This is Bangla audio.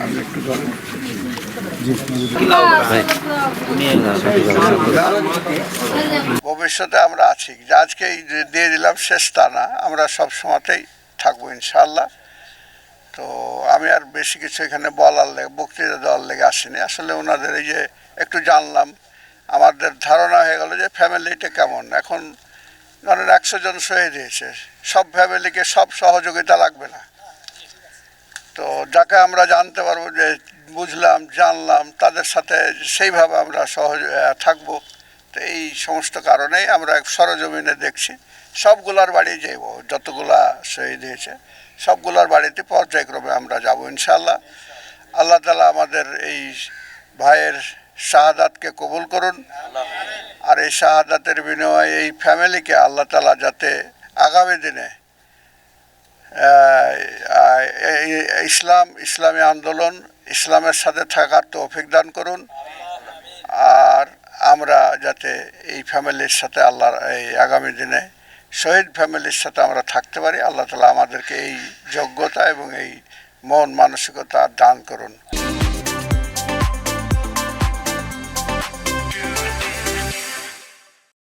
আমি একটু ধরেন। ভবিষ্যতে আমরা আছি, যে আজকে দিয়ে দিলাম শেষ তা না, আমরা সব সময়তেই থাকবো ইনশাআল্লাহ। তো আমি আর বেশি কিছু এখানে বলার লেগে, বক্তৃতা দেওয়ার লেগে আসিনি। আসলে ওনাদের এই যে একটু জানলাম, আমাদের ধারণা হয়ে গেল যে ফ্যামিলিটা কেমন। এখন ধরেন 100 জন শহীদ হয়েছে, সব ফ্যামিলিকে সব সহযোগিতা লাগবে না। তো যাকে আমরা জানতে পারবো, যে বুঝলাম জানলাম, তাদের সাথে সেইভাবে আমরা সহজ থাকবো। তো এই সমস্ত কারণেই আমরা সরজমিনে দেখছি, সবগুলার বাড়ি যাইব, যতগুলা শহীদ হয়েছে সবগুলার বাড়িতে পর্যায়ক্রমে আমরা যাব ইনশাআল্লাহ। আল্লাহ তাআলা আমাদের এই ভাইয়ের শাহাদাতকে কবুল করুন। আর এই শাহাদাতের বিনিময়ে এই ফ্যামিলিকে আল্লাহ তাআলা যাতে আগামী দিনে ইসলামী আন্দোলন, ইসলামের সাথে থাকার তৌফিক দান করুন। আর আমরা যাতে এই ফ্যামিলির সাথে আল্লাহর এই আগামী দিনে শহীদ ফ্যামিলির সাথে আমরা থাকতে পারি, আল্লাহ তাআলা আমাদেরকে এই যোগ্যতা এবং এই মন মানসিকতা দান করুন।